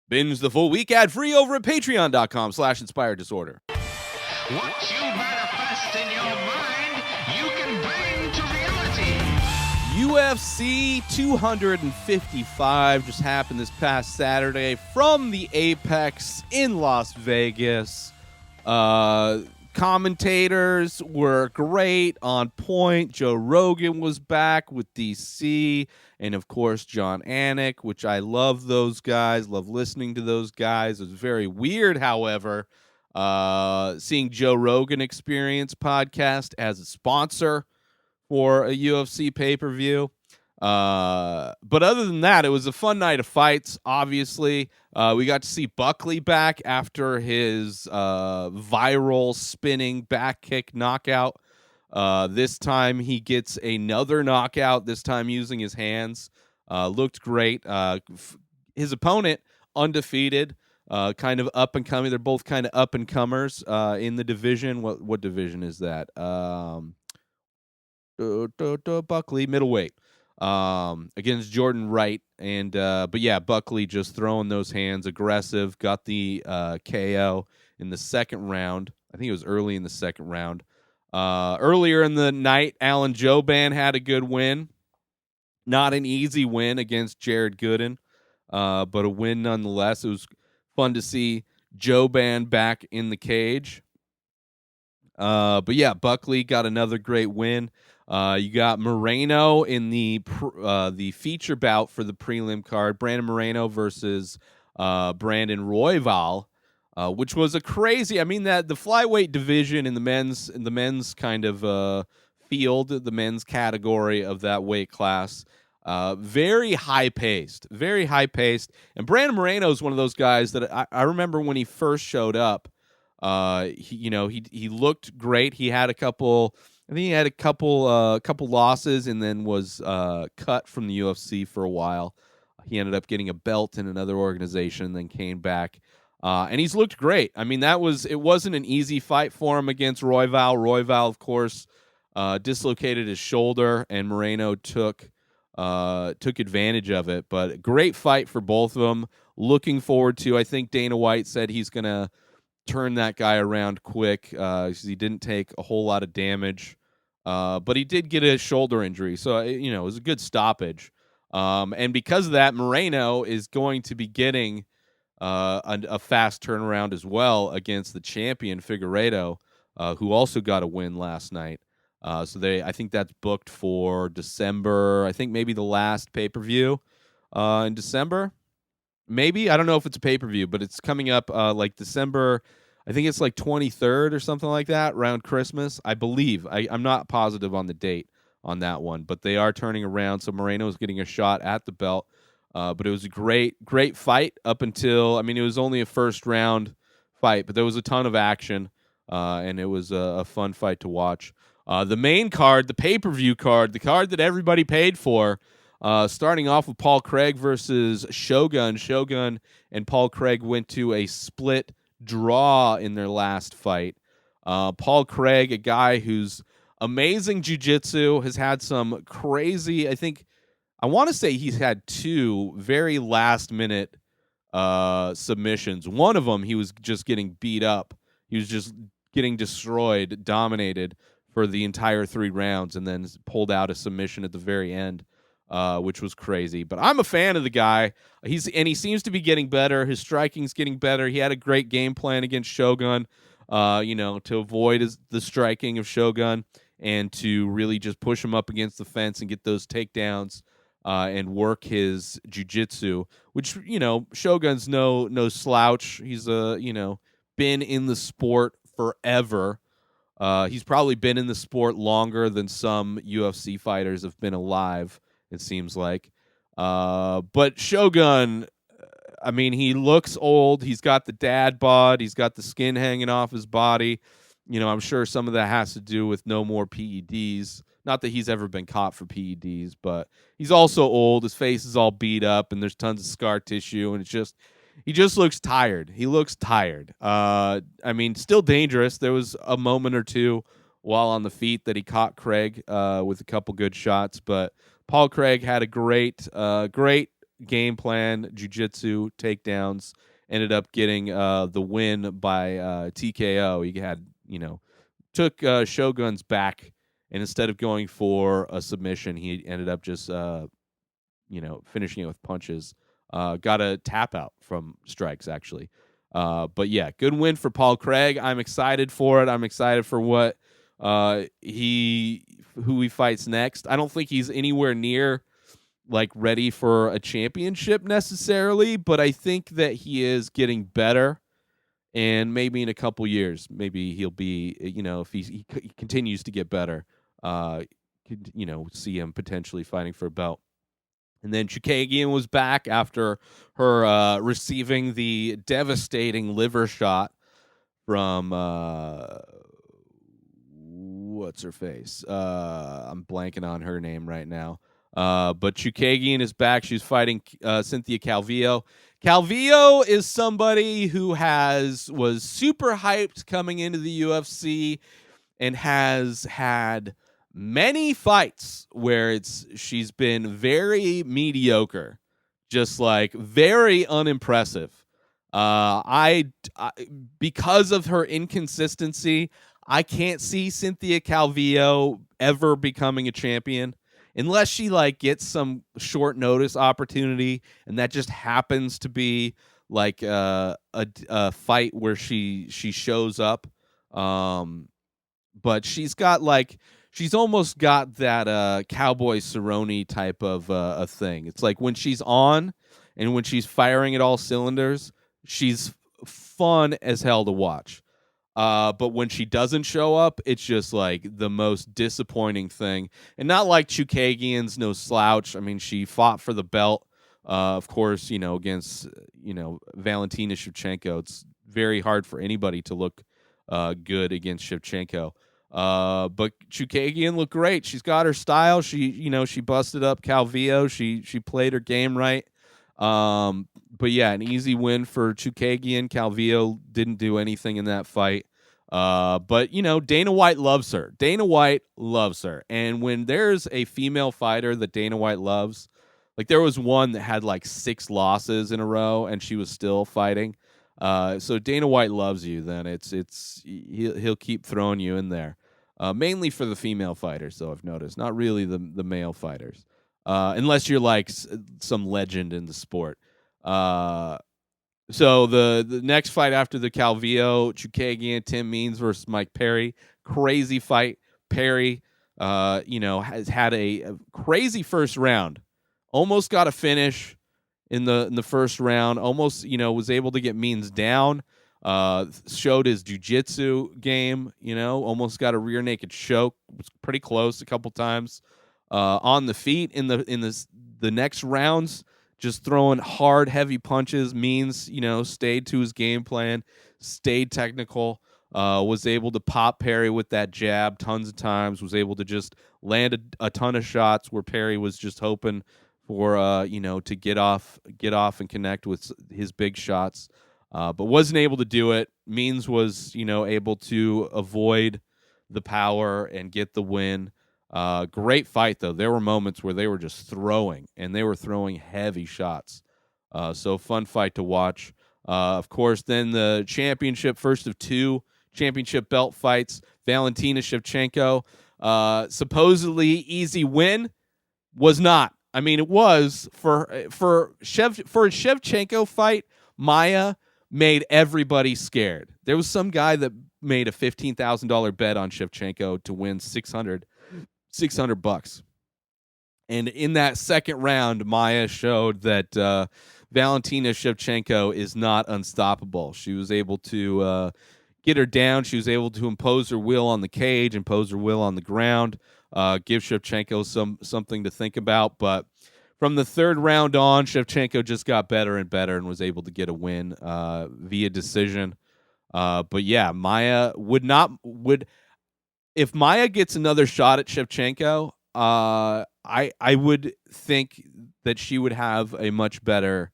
Binge the full week ad-free over at patreon.com/inspireddisorder. What you manifest in your mind, you can bring to reality. UFC 255 just happened this past Saturday from the Apex in Las Vegas. Commentators were great, on point. Joe Rogan was back with DC, and of course John Anik, which I love those guys, love listening to those guys. It was very weird, however, seeing Joe Rogan Experience podcast as a sponsor for a UFC pay-per-view. But other than that, it was a fun night of fights, obviously. We got to see Buckley back after his viral spinning back kick knockout. This time he gets another knockout, this time using his hands. Looked great. His opponent, undefeated, kind of up and coming. They're both kind of up and comers in the division. What division is that? Buckley, middleweight. Against Jordan Wright, and but yeah, Buckley just throwing those hands, aggressive, got the KO in the second round. I think it was early in the second round. Earlier in the night, Alan Jouban had a good win. Not an easy win against Jared Gooden, but a win nonetheless. It was fun to see Jouban back in the cage. But yeah, Buckley got another great win. You got Moreno in the feature bout for the prelim card. Brandon Moreno versus Brandon Royval, which was a crazy. I mean, that the flyweight division in the men's kind of field, the men's category of that weight class, very high paced. And Brandon Moreno is one of those guys that I remember when he first showed up. He looked great. He had a couple. I think he had a couple losses and then was cut from the UFC for a while. He ended up getting a belt in another organization, then came back, and he's looked great. I mean, it wasn't an easy fight for him against Royval. Royval, of course, dislocated his shoulder, and Moreno took advantage of it. But great fight for both of them. Looking forward to. I think Dana White said he's gonna turn that guy around quick. He didn't take a whole lot of damage. But he did get a shoulder injury, so it was a good stoppage. And because of that, Moreno is going to be getting a fast turnaround as well against the champion Figueiredo, who also got a win last night. So I think that's booked for December. I think maybe the last pay-per-view in December. Maybe, I don't know if it's a pay-per-view, but it's coming up like December. I think it's like 23rd or something like that, around Christmas, I believe. I'm not positive on the date on that one, but they are turning around, so Moreno's getting a shot at the belt. But it was a great fight up until, it was only a first-round fight, but there was a ton of action, and it was a fun fight to watch. The main card, the pay-per-view card, the card that everybody paid for, starting off with Paul Craig versus Shogun. Shogun and Paul Craig went to a split draw in their last fight. Paul Craig, a guy who's amazing jiu-jitsu, has had some crazy, I want to say he's had two very last-minute submissions. One of them, he was just getting beat up. He was just getting destroyed, dominated for the entire 3 rounds, and then pulled out a submission at the very end, which was crazy. But I'm a fan of the guy. He seems to be getting better. His striking's getting better. He had a great game plan against Shogun, to avoid the striking of Shogun and to really just push him up against the fence and get those takedowns and work his jiu-jitsu, which, Shogun's no slouch. He's been in the sport forever. He's probably been in the sport longer than some UFC fighters have been alive, it seems like. But Shogun, he looks old. He's got the dad bod. He's got the skin hanging off his body. I'm sure some of that has to do with no more PEDs. Not that he's ever been caught for PEDs, but he's also old. His face is all beat up, and there's tons of scar tissue, and he just looks tired. He looks tired. Still dangerous. There was a moment or two while on the feet that he caught Craig with a couple good shots, but Paul Craig had a great game plan, jiu-jitsu, takedowns. Ended up getting the win by TKO. He had, took Shogun's back, and instead of going for a submission, he ended up just, finishing it with punches. Got a tap out from strikes, actually. But yeah, good win for Paul Craig. I'm excited for it. I'm excited for what who he fights next. I don't think he's anywhere near like ready for a championship necessarily, but I think that he is getting better. And maybe in a couple years, maybe he'll be, if he continues to get better, see him potentially fighting for a belt. And then Chukagian was back after her receiving the devastating liver shot from what's her face? I'm blanking on her name right now. But Chukagian is back. She's fighting Cynthia Calvillo. Calvillo is somebody who was super hyped coming into the UFC and has had many fights where she's been very mediocre, just like very unimpressive. I because of her inconsistency, I can't see Cynthia Calvillo ever becoming a champion unless she like gets some short notice opportunity, and that just happens to be like a fight where she shows up. But she's almost got that Cowboy Cerrone type of a thing. It's like when she's on and when she's firing at all cylinders, she's fun as hell to watch. But when she doesn't show up, it's just like the most disappointing thing. And not like Chukagian's no slouch. I mean, she fought for the belt, of course, against, Valentina Shevchenko. It's very hard for anybody to look good against Shevchenko. But Chukagian looked great. She's got her style. She busted up Calvillo. She played her game right. But yeah, an easy win for Chukagian. Calvillo didn't do anything in that fight. But Dana White loves her. Dana White loves her. And when there's a female fighter that Dana White loves, like there was one that had like 6 losses in a row and she was still fighting. So Dana White loves you, then he'll keep throwing you in there. Mainly for the female fighters, though, I've noticed. Not really the male fighters. Unless you're like some legend in the sport. So the next fight after the Calvillo, Chukagian, Tim Means versus Mike Perry. Crazy fight. Perry, has had a crazy first round. Almost got a finish in the first round. Almost, was able to get Means down. Showed his jiu-jitsu game, almost got a rear naked choke. Was pretty close a couple times. On the feet in the next rounds, just throwing hard, heavy punches. Means, stayed to his game plan, stayed technical, was able to pop Perry with that jab tons of times, was able to just land a ton of shots where Perry was just hoping for, to get off and connect with his big shots. But wasn't able to do it. Means was, able to avoid the power and get the win. Great fight, though. There were moments where they were just throwing, and they were throwing heavy shots. So fun fight to watch. Of course, then the championship, first of 2 championship belt fights, Valentina Shevchenko. Supposedly easy win, was not. I mean, it was for a Shevchenko fight. Maya made everybody scared. There was some guy that made a $15,000 bet on Shevchenko to win $600. And in that second round, Maya showed that Valentina Shevchenko is not unstoppable. She was able to get her down. She was able to impose her will on the cage, impose her will on the ground, give Shevchenko something to think about. But from the third round on, Shevchenko just got better and better and was able to get a win via decision. But yeah, Maya if Maya gets another shot at Shevchenko, I would think that she would have a much better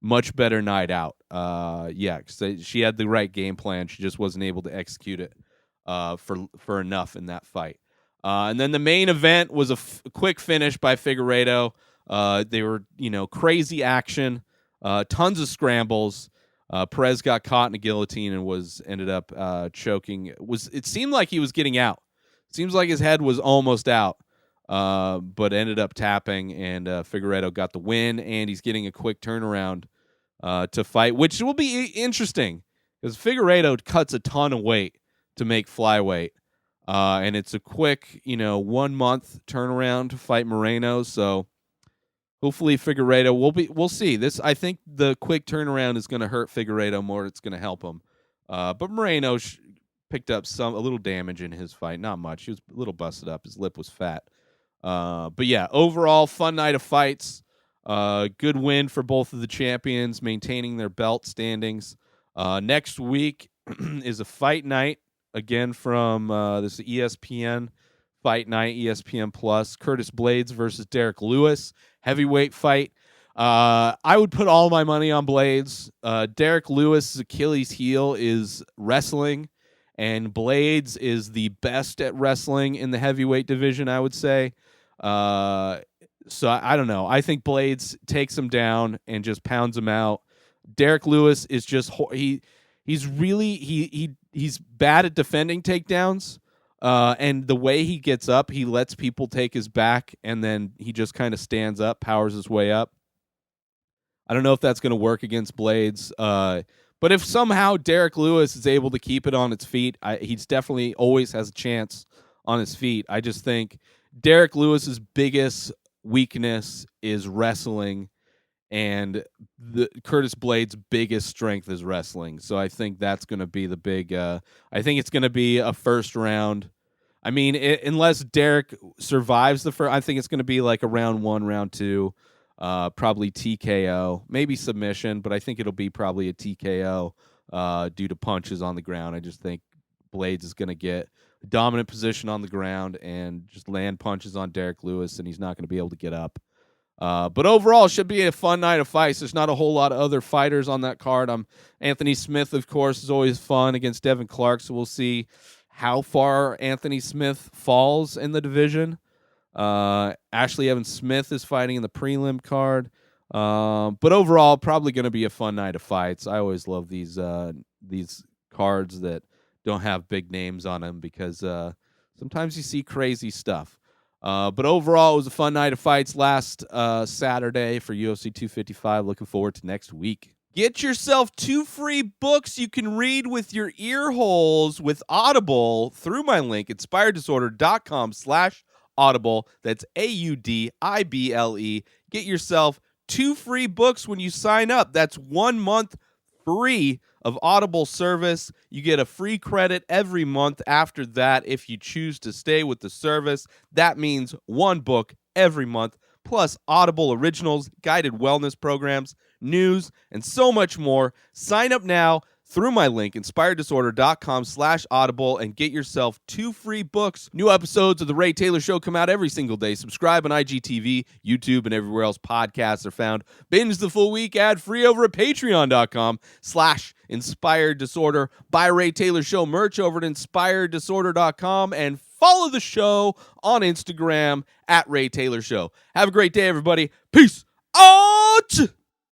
night out. Yeah, 'cause she had the right game plan. She just wasn't able to execute it for enough in that fight. And then the main event was a quick finish by Figueiredo. They were, crazy action, tons of scrambles. Perez got caught in a guillotine and ended up choking. It seemed like he was getting out. Seems like his head was almost out, but ended up tapping, and Figueiredo got the win, and he's getting a quick turnaround to fight, which will be interesting because Figueiredo cuts a ton of weight to make flyweight, and it's a quick, 1 month turnaround to fight Moreno. So hopefully Figueiredo we'll see. I think the quick turnaround is going to hurt Figueiredo more. It's going to help him. But Moreno picked up a little damage in his fight. Not much. He was a little busted up. His lip was fat. But yeah, overall fun night of fights. Good win for both of the champions, maintaining their belt standings. Next week is a fight night again from this ESPN Fight Night, ESPN Plus. Curtis Blaydes versus Derek Lewis, heavyweight fight. I would put all my money on Blaydes. Derek Lewis' Achilles heel is wrestling, and Blaydes is the best at wrestling in the heavyweight division, I would say. So I don't know. I think Blaydes takes him down and just pounds him out. Derek Lewis is just he's bad at defending takedowns. And the way he gets up, he lets people take his back, and then he just kind of stands up, powers his way up. I don't know if that's going to work against Blaydes. But if somehow Derek Lewis is able to keep it on its feet, he's definitely always has a chance on his feet. I just think Derek Lewis's biggest weakness is wrestling, and Curtis Blaydes' biggest strength is wrestling. So I think that's going to be the big. I think it's going to be a first round. I mean, unless Derek survives the first, I think it's going to be like a round 1, round 2, probably TKO, maybe submission, but I think it'll be probably a TKO due to punches on the ground. I just think Blaydes is going to get a dominant position on the ground and just land punches on Derek Lewis, and he's not going to be able to get up. But overall, it should be a fun night of fights. There's not a whole lot of other fighters on that card. Anthony Smith, of course, is always fun against Devin Clark, so we'll see how far Anthony Smith falls in the division. Ashley Evans Smith is fighting in the prelim card. But overall, probably going to be a fun night of fights. I always love these cards that don't have big names on them because sometimes you see crazy stuff. But overall, it was a fun night of fights last Saturday for UFC 255. Looking forward to next week. Get yourself 2 free books you can read with your ear holes with Audible through my link, inspireddisorder.com/Audible. That's AUDIBLE. Get yourself 2 free books when you sign up. That's 1 month free of Audible service. You get a free credit every month after that if you choose to stay with the service. That means 1 book every month, plus Audible originals, guided wellness programs, news, and so much more. Sign up now through my link, inspireddisorder.com/Audible, and get yourself 2 free books. New episodes of The Ray Taylor Show come out every single day. Subscribe on IGTV, YouTube, and everywhere else podcasts are found. Binge the full week ad-free over at patreon.com/InspiredDisorder. Buy Ray Taylor Show merch over at InspiredDisorder.com, and follow the show on Instagram at Ray Taylor Show. Have a great day, everybody. Peace out!